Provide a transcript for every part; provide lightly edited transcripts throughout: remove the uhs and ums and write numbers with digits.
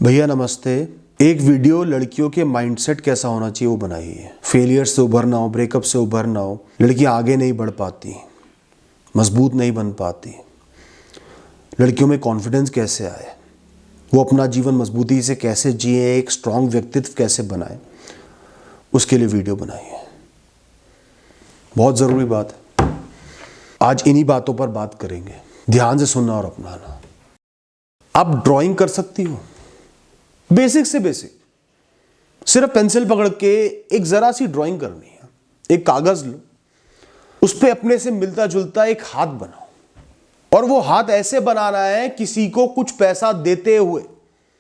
भैया नमस्ते। एक वीडियो लड़कियों के माइंडसेट कैसा होना चाहिए वो बनाई है। फेलियर से उभरना हो, ब्रेकअप से उभरना हो, लड़कियां आगे नहीं बढ़ पाती, मजबूत नहीं बन पाती, लड़कियों में कॉन्फिडेंस कैसे आए, वो अपना जीवन मजबूती से कैसे जिए, एक स्ट्रांग व्यक्तित्व कैसे बनाए, उसके लिए वीडियो बनाई है। बहुत ज़रूरी बात है। आज इन्हीं बातों पर बात करेंगे। ध्यान से सुनना और अपनाना। आप ड्राइंग कर सकती हो, बेसिक से बेसिक, सिर्फ पेंसिल पकड़ के एक जरा सी ड्राइंग करनी है। एक कागज लो, उस पे अपने से मिलता जुलता एक हाथ बनाओ और वो हाथ ऐसे बनाना है किसी को कुछ पैसा देते हुए,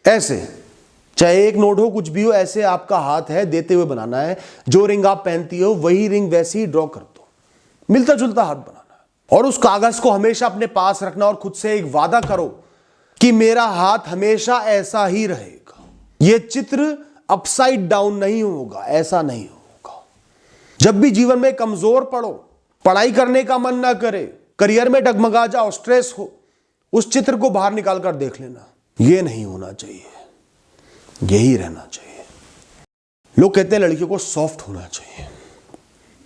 ऐसे, चाहे एक नोट हो, कुछ भी हो, ऐसे आपका हाथ है, देते हुए बनाना है। जो रिंग आप पहनती हो वही रिंग वैसे ही ड्रॉ कर दो, मिलता जुलता हाथ बनाना है। और उस कागज को हमेशा अपने पास रखना और खुद से एक वादा करो कि मेरा हाथ हमेशा ऐसा ही रहेगा। यह चित्र अपसाइड डाउन नहीं होगा, ऐसा नहीं होगा। जब भी जीवन में कमजोर पड़ो, पढ़ाई करने का मन ना करे, करियर में डगमगा जाओ, स्ट्रेस हो, उस चित्र को बाहर निकाल कर देख लेना। यह नहीं होना चाहिए, यही रहना चाहिए। लोग कहते हैं लड़कियों को सॉफ्ट होना चाहिए,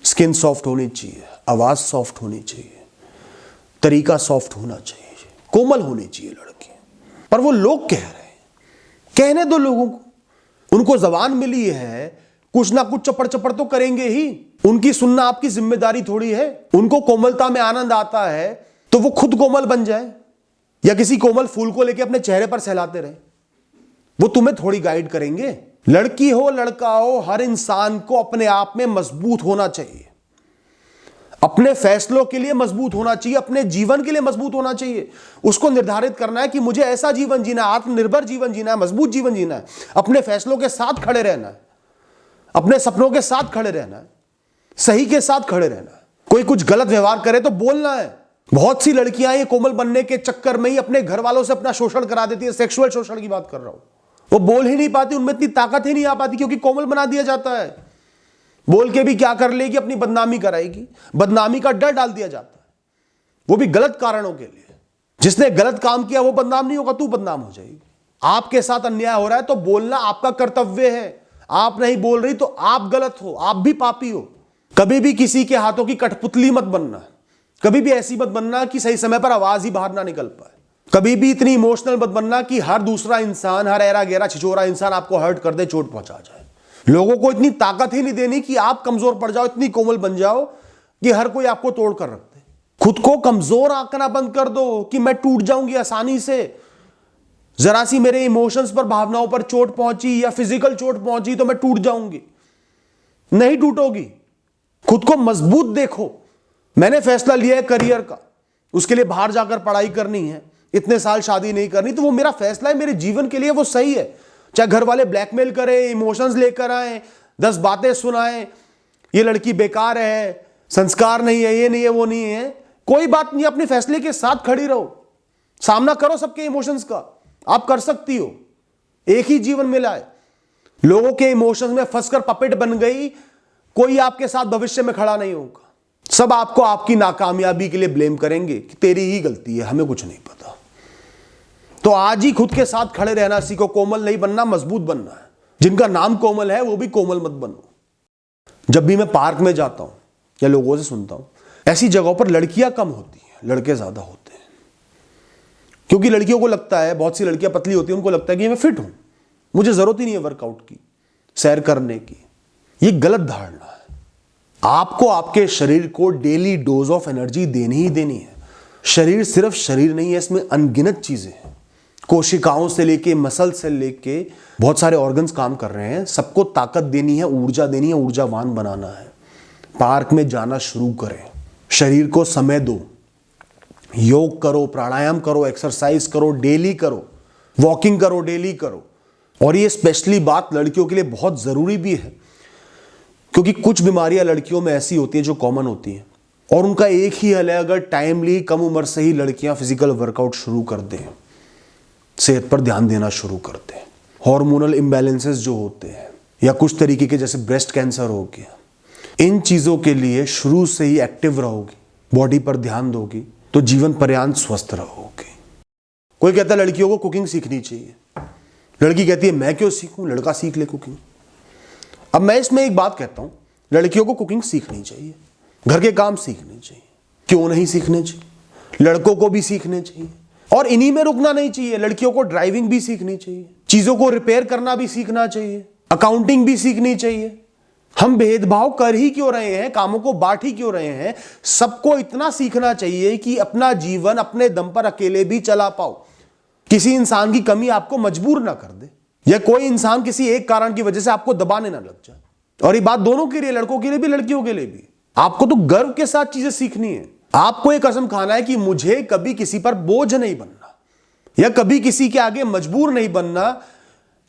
स्किन सॉफ्ट होनी चाहिए, आवाज सॉफ्ट होनी चाहिए, तरीका सॉफ्ट होना चाहिए, कोमल होनी चाहिए लड़की। पर वो लोग कह रहे हैं, कहने दो लोगों को, उनको जबान मिली है, कुछ ना कुछ चपड़ चपड़ तो करेंगे ही। उनकी सुनना आपकी जिम्मेदारी थोड़ी है। उनको कोमलता में आनंद आता है तो वो खुद कोमल बन जाए या किसी कोमल फूल को लेके अपने चेहरे पर सहलाते रहे। वो तुम्हें थोड़ी गाइड करेंगे। लड़की हो लड़का हो, हर इंसान को अपने आप में मजबूत होना चाहिए, अपने फैसलों के लिए मजबूत होना चाहिए, अपने जीवन के लिए मजबूत होना चाहिए। उसको निर्धारित करना है कि मुझे ऐसा जीवन जीना है, आत्मनिर्भर जीवन जीना है, मजबूत जीवन जीना है, अपने फैसलों के साथ खड़े रहना है, अपने सपनों के साथ खड़े रहना है, सही के साथ खड़े रहना है। कोई कुछ गलत व्यवहार करे तो बोलना है। बहुत सी लड़कियां ये कोमल बनने के चक्कर में ही अपने घर वालों से अपना शोषण करा देती है। सेक्सुअल शोषण की बात कर रहा हूं। वो बोल ही नहीं पाती, उनमें इतनी ताकत ही नहीं आ पाती क्योंकि कोमल बना दिया जाता है। बोल के भी क्या कर लेगी, अपनी बदनामी कराएगी, बदनामी का डर डाल दिया जाता है, वो भी गलत कारणों के लिए। जिसने गलत काम किया वो बदनाम नहीं होगा, तू बदनाम हो जाएगी। आपके साथ अन्याय हो रहा है तो बोलना आपका कर्तव्य है। आप नहीं बोल रही तो आप गलत हो, आप भी पापी हो। कभी भी किसी के हाथों की कठपुतली मत बनना, कभी भी ऐसी मत बनना कि सही समय पर आवाज ही बाहर ना निकल पाए। कभी भी इतनी इमोशनल मत बनना कि हर दूसरा इंसान, हर ऐरा गहरा छिछोरा इंसान आपको हर्ट कर दे, चोट पहुंचा जाए। लोगों को इतनी ताकत ही नहीं देनी कि आप कमजोर पड़ जाओ, इतनी कोमल बन जाओ कि हर कोई आपको तोड़ कर रख दे। खुद को कमजोर आंकना बंद कर दो कि मैं टूट जाऊंगी आसानी से। जरा सी मेरे इमोशंस पर, भावनाओं पर चोट पहुंची या फिजिकल चोट पहुंची तो मैं टूट जाऊंगी। नहीं टूटोगी। खुद को मजबूत देखो। मैंने फैसला लिया है करियर का, उसके लिए बाहर जाकर पढ़ाई करनी है, इतने साल शादी नहीं करनी, तो वो मेरा फैसला है, मेरे जीवन के लिए वो सही है। चाहे घर वाले ब्लैकमेल करें, इमोशंस लेकर आए, 10 बातें सुनाएं, ये लड़की बेकार है, संस्कार नहीं है, ये नहीं है, वो नहीं है, कोई बात नहीं। अपने फैसले के साथ खड़ी रहो, सामना करो सबके इमोशंस का। आप कर सकती हो, एक ही जीवन मिला है। लोगों के इमोशंस में फंसकर पपेट बन गई, कोई आपके साथ भविष्य में खड़ा नहीं होगा। सब आपको आपकी नाकामयाबी के लिए ब्लेम करेंगे कि तेरी ही गलती है, हमें कुछ नहीं पता। तो आज ही खुद के साथ खड़े रहना सीखो। कोमल नहीं बनना, मजबूत बनना है। जिनका नाम कोमल है वो भी कोमल मत बनो। जब भी मैं पार्क में जाता हूं या लोगों से सुनता हूं, ऐसी जगहों पर लड़कियां कम होती हैं, लड़के ज्यादा होते हैं। क्योंकि लड़कियों को लगता है, बहुत सी लड़कियां पतली होती हैं, उनको लगता है कि मैं फिट हूं, मुझे जरूरत ही नहीं है वर्कआउट की, सैर करने की। ये गलत धारणा है। आपको आपके शरीर को डेली डोज ऑफ एनर्जी देनी ही देनी है। शरीर सिर्फ शरीर नहीं है, इसमें अनगिनत चीजें हैं। कोशिकाओं से लेके, मसल से लेके बहुत सारे ऑर्गन्स काम कर रहे हैं। सबको ताकत देनी है, ऊर्जा देनी है, ऊर्जावान बनाना है। पार्क में जाना शुरू करें, शरीर को समय दो, योग करो, प्राणायाम करो, एक्सरसाइज करो, डेली करो, वॉकिंग करो, डेली करो। और ये स्पेशली बात लड़कियों के लिए बहुत जरूरी भी है, क्योंकि कुछ बीमारियां लड़कियों में ऐसी होती हैं जो कॉमन होती हैं और उनका एक ही हल है, अगर टाइमली, कम उम्र से ही लड़कियां फिजिकल वर्कआउट शुरू कर दें, सेहत पर ध्यान देना शुरू करते हैं। हार्मोनल इम्बैलेंसेस जो होते हैं या कुछ तरीके के, जैसे ब्रेस्ट कैंसर हो गया, इन चीजों के लिए शुरू से ही एक्टिव रहोगी, बॉडी पर ध्यान दोगी तो जीवन पर्यंत स्वस्थ रहोगे। कोई कहता है लड़कियों को कुकिंग सीखनी चाहिए। लड़की कहती है मैं क्यों सीखूं, लड़का सीख ले कुकिंग। अब मैं इसमें एक बात कहता हूं, लड़कियों को कुकिंग सीखनी चाहिए, घर के काम सीखने चाहिए, क्यों नहीं सीखने चाहिए, लड़कों को भी सीखने चाहिए। और इन्हीं में रुकना नहीं चाहिए, लड़कियों को ड्राइविंग भी सीखनी चाहिए, चीजों को रिपेयर करना भी सीखना चाहिए, अकाउंटिंग भी सीखनी चाहिए। हम भेदभाव कर ही क्यों रहे हैं, कामों को बांट ही क्यों रहे हैं? सबको इतना सीखना चाहिए कि अपना जीवन अपने दम पर अकेले भी चला पाओ। किसी इंसान की कमी आपको मजबूर ना कर दे, या कोई इंसान किसी एक कारण की वजह से आपको दबाने ना लग जाए। और ये बात दोनों के लिए, लड़कों के लिए भी लड़कियों के लिए भी। आपको तो गर्व के साथ चीजें सीखनी है। आपको एक कसम खाना है कि मुझे कभी किसी पर बोझ नहीं बनना, या कभी किसी के आगे मजबूर नहीं बनना,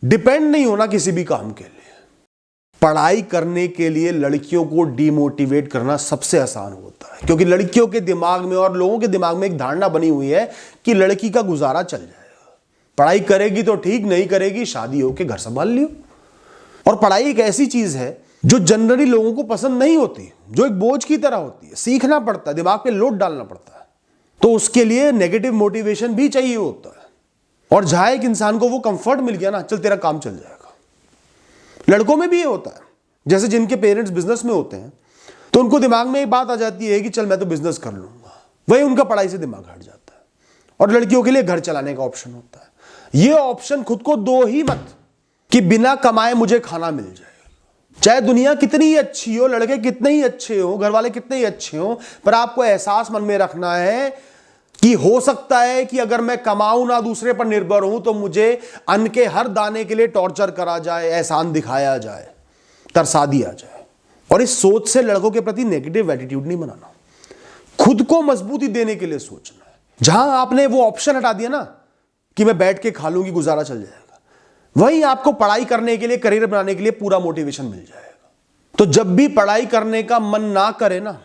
डिपेंड नहीं होना किसी भी काम के लिए। पढ़ाई करने के लिए लड़कियों को डिमोटिवेट करना सबसे आसान होता है, क्योंकि लड़कियों के दिमाग में और लोगों के दिमाग में एक धारणा बनी हुई है कि लड़की का गुजारा चल जाएगा, पढ़ाई करेगी तो ठीक, नहीं करेगी शादी होके घर संभाल लियो। और पढ़ाई एक ऐसी चीज है जो जनरली लोगों को पसंद नहीं होती, जो एक बोझ की तरह होती है, सीखना पड़ता है, दिमाग पे लोड डालना पड़ता है, तो उसके लिए नेगेटिव मोटिवेशन भी चाहिए होता है। और जहां एक इंसान को वो कंफर्ट मिल गया ना, चल तेरा काम चल जाएगा। लड़कों में भी ये होता है, जैसे जिनके पेरेंट्स बिजनेस में होते हैं तो उनको दिमाग में एक बात आ जाती है कि चल मैं तो बिजनेस कर लूंगा, वही उनका पढ़ाई से दिमाग हट जाता है। और लड़कियों के लिए घर चलाने का ऑप्शन होता है। ये ऑप्शन खुद को दो ही मत कि बिना कमाए मुझे खाना मिल जाएगा। चाहे दुनिया कितनी ही अच्छी हो, लड़के कितने ही अच्छे हो, घर वाले कितने ही अच्छे हो, पर आपको एहसास मन में रखना है कि हो सकता है कि अगर मैं कमाऊं ना, दूसरे पर निर्भर हूं, तो मुझे अन्न के हर दाने के लिए टॉर्चर करा जाए, एहसान दिखाया जाए, तरसा दिया जाए। और इस सोच से लड़कों के प्रति नेगेटिव एटीट्यूड नहीं बनाना, खुद को मजबूती देने के लिए सोचना है। जहां आपने वो ऑप्शन हटा दिया ना कि मैं बैठ के खा लूंगी गुजारा चल जाएगा, वहीं आपको पढ़ाई करने के लिए, करियर बनाने के लिए पूरा मोटिवेशन मिल जाएगा। तो जब भी पढ़ाई करने का मन ना करे ना,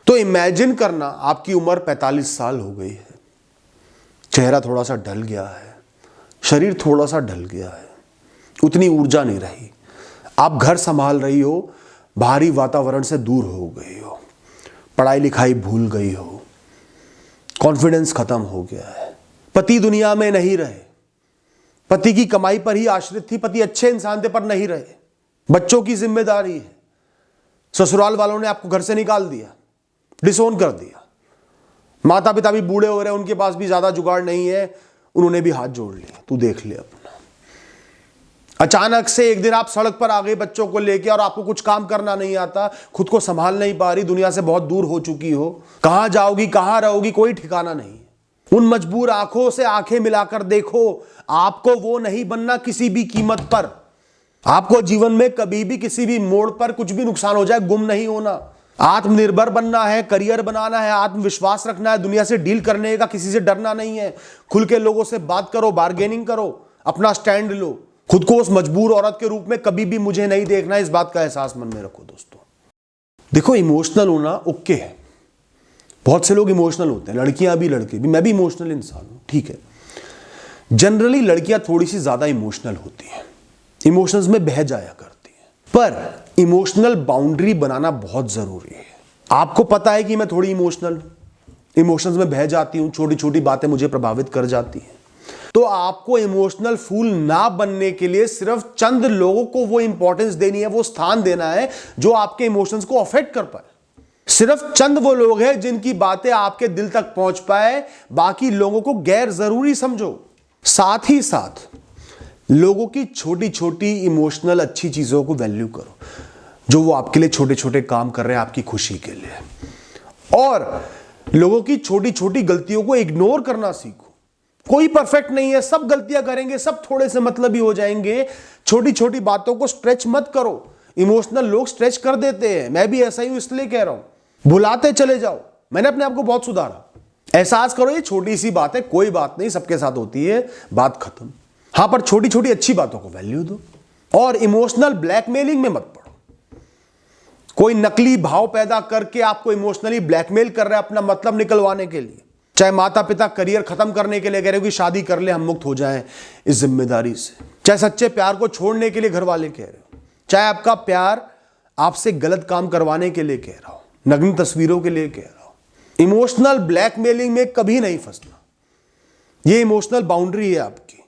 तो इमेजिन करना आपकी उम्र 45 साल हो गई है, चेहरा थोड़ा सा ढल गया है, शरीर थोड़ा सा ढल गया है, उतनी ऊर्जा नहीं रही, आप घर संभाल रही हो, बाहरी वातावरण से दूर हो गई हो, पढ़ाई लिखाई भूल गई हो, कॉन्फिडेंस खत्म हो गया है, पति दुनिया में नहीं रहे, पति की कमाई पर ही आश्रित थी, पति अच्छे इंसान थे पर नहीं रहे, बच्चों की जिम्मेदारी है, ससुराल वालों ने आपको घर से निकाल दिया, डिसोन कर दिया, माता पिता भी बूढ़े हो रहे हैं, उनके पास भी ज्यादा जुगाड़ नहीं है, उन्होंने भी हाथ जोड़ लिया, तू देख ले अपना। अचानक से एक दिन आप सड़क पर आ गए बच्चों को लेके, और आपको कुछ काम करना नहीं आता, खुद को संभाल नहीं पा रही, दुनिया से बहुत दूर हो चुकी हो, कहां जाओगी कहां रहोगी कोई ठिकाना नहीं। उन मजबूर आंखों से आंखें मिलाकर देखो, आपको वो नहीं बनना किसी भी कीमत पर। आपको जीवन में कभी भी किसी भी मोड़ पर कुछ भी नुकसान हो जाए, गुम नहीं होना, आत्मनिर्भर बनना है, करियर बनाना है, आत्मविश्वास रखना है, दुनिया से डील करने का किसी से डरना नहीं है, खुल के लोगों से बात करो, बार्गेनिंग करो, अपना स्टैंड लो, खुद को उस मजबूर औरत के रूप में कभी भी मुझे नहीं देखना, इस बात का एहसास मन में रखो दोस्तों। देखो, इमोशनल होना ओके है, बहुत से लोग इमोशनल होते हैं, लड़कियां भी लड़के भी, मैं भी इमोशनल इंसान हूं, ठीक है। जनरली लड़कियां थोड़ी सी ज्यादा इमोशनल होती हैं, इमोशंस में बह जाया करती हैं, पर इमोशनल बाउंड्री बनाना बहुत जरूरी है। आपको पता है कि मैं थोड़ी इमोशंस में बह जाती हूं, छोटी छोटी बातें मुझे प्रभावित कर जाती हैं, तो आपको इमोशनल फूल ना बनने के लिए सिर्फ चंद लोगों को वो इंपॉर्टेंस देनी है, वो स्थान देना है जो आपके इमोशंस को अफेक्ट कर पाए। सिर्फ चंद वो लोग हैं जिनकी बातें आपके दिल तक पहुंच पाए, बाकी लोगों को गैर जरूरी समझो। साथ ही साथ लोगों की छोटी छोटी इमोशनल अच्छी चीजों को वैल्यू करो, जो वो आपके लिए छोटे छोटे काम कर रहे हैं आपकी खुशी के लिए। और लोगों की छोटी छोटी गलतियों को इग्नोर करना सीखो। कोई परफेक्ट नहीं है, सब गलतियां करेंगे, सब थोड़े से मतलबी हो जाएंगे। छोटी छोटी बातों को स्ट्रेच मत करो। इमोशनल लोग स्ट्रेच कर देते हैं, मैं भी ऐसा ही हूं, इसलिए कह रहा हूं। भुलाते चले जाओ। मैंने अपने आप को बहुत सुधारा। एहसास करो ये छोटी सी बात है, कोई बात नहीं, सबके साथ होती है, बात खत्म। हां, पर छोटी छोटी अच्छी बातों को वैल्यू दो और इमोशनल ब्लैकमेलिंग में मत पड़ो। कोई नकली भाव पैदा करके आपको इमोशनली ब्लैकमेल कर रहा है अपना मतलब निकलवाने के लिए। चाहे माता पिता करियर खत्म करने के लिए कह रहे हो कि शादी कर ले, हम मुक्त हो जाएं इस जिम्मेदारी से, चाहे सच्चे प्यार को छोड़ने के लिए घर वाले कह रहे हो, चाहे आपका प्यार आपसे गलत काम करवाने के लिए कह रहा हो, नग्न तस्वीरों के लिए कह रहा हो, इमोशनल ब्लैकमेलिंग में कभी नहीं फंसना। ये इमोशनल बाउंड्री है आपकी।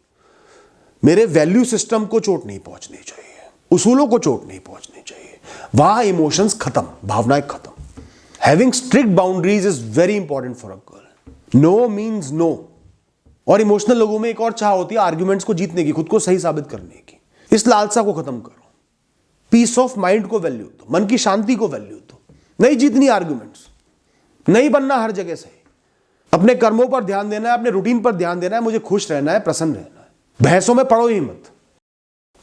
मेरे वैल्यू सिस्टम को चोट नहीं पहुंचनी चाहिए, उसूलों को चोट नहीं पहुंचनी चाहिए। वहां इमोशंस खत्म, भावनाएं खत्म। Having strict boundaries is very important for a girl. No means no. और इमोशनल लोगों में एक और चाह होती है आर्ग्यूमेंट्स को जीतने की, खुद को सही साबित करने की। इस लालसा को खत्म करो। पीस ऑफ माइंड को वैल्यू दो, मन की शांति को वैल्यू दो। नहीं जीतनी आर्ग्यूमेंट्स, नहीं बनना हर जगह सही। अपने कर्मों पर ध्यान देना है, अपने रूटीन पर ध्यान देना है, मुझे खुश रहना है, प्रसन्न रहना है। बहसों में पड़ो ही मत।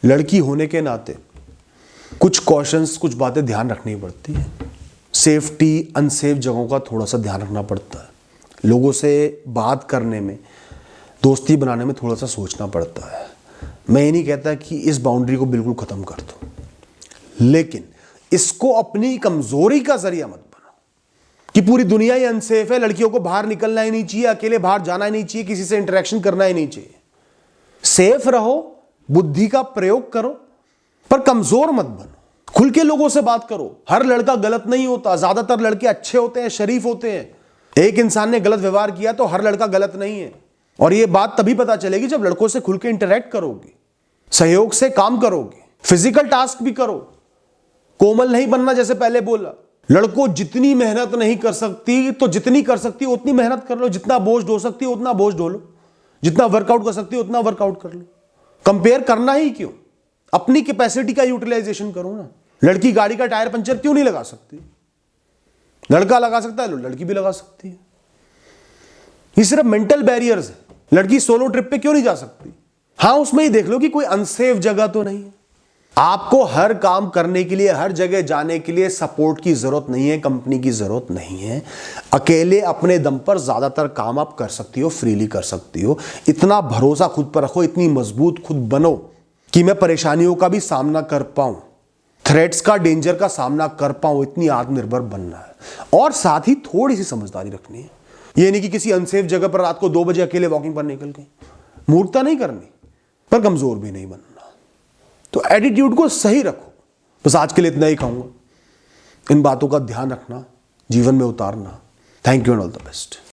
लड़की होने के नाते कुछ कॉशंस, कुछ बातें ध्यान रखनी पड़ती है। सेफ्टी, अनसेफ जगहों का थोड़ा सा ध्यान रखना पड़ता है। लोगों से बात करने में, दोस्ती बनाने में थोड़ा सा सोचना पड़ता है। मैं ये नहीं कहता कि इस बाउंड्री को बिल्कुल खत्म कर दो, लेकिन इसको अपनी कमजोरी का जरिया मत बनाओ कि पूरी दुनिया ही अनसेफ है, लड़कियों को बाहर निकलना ही नहीं चाहिए, अकेले बाहर जाना ही नहीं चाहिए, किसी से इंटरेक्शन करना ही नहीं चाहिए। सेफ रहो, बुद्धि का प्रयोग करो, पर कमजोर मत बनो। खुल के लोगों से बात करो। हर लड़का गलत नहीं होता, ज्यादातर लड़के अच्छे होते हैं, शरीफ होते हैं। एक इंसान ने गलत व्यवहार किया तो हर लड़का गलत नहीं है। और यह बात तभी पता चलेगी जब लड़कों से खुल के इंटरेक्ट करोगे, सहयोग से काम करोगे, फिजिकल टास्क भी करो। कोमल नहीं बनना, जैसे पहले बोला। लड़कों जितनी मेहनत नहीं कर सकती तो जितनी कर सकती हो उतनी मेहनत कर लो। जितना बोझ ढो सकती हो उतना बोझ ढो लो। जितना वर्कआउट कर सकती हो उतना वर्कआउट कर लो। कंपेयर करना ही क्यों, अपनी कैपेसिटी का यूटिलाइजेशन करो ना। लड़की गाड़ी का टायर पंचर क्यों नहीं लगा सकती? लड़का लगा सकता है, लड़की भी लगा सकती है। ये सिर्फ मेंटल बैरियर्स है। लड़की सोलो ट्रिप पे क्यों नहीं जा सकती? हाँ, उसमें ही देख लो कि कोई अनसेफ जगह तो नहीं है। आपको हर काम करने के लिए, हर जगह जाने के लिए सपोर्ट की जरूरत नहीं है, कंपनी की जरूरत नहीं है। अकेले अपने दम पर ज्यादातर काम आप कर सकती हो, फ्रीली कर सकती हो। इतना भरोसा खुद पर रखो, इतनी मजबूत खुद बनो कि मैं परेशानियों का भी सामना कर पाऊं, थ्रेट्स का, डेंजर का सामना कर पाऊं। इतनी आत्मनिर्भर बनना है। और साथ ही थोड़ी सी समझदारी रखनी है। यह नहीं कि किसी अनसेफ जगह पर रात को 2 बजे अकेले वॉकिंग पर निकल गई। मूर्खता नहीं करनी, पर कमजोर भी नहीं बनना। तो एटीट्यूड को सही रखो। बस आज के लिए इतना ही कहूंगा। इन बातों का ध्यान रखना, जीवन में उतारना। Thank you and all the best.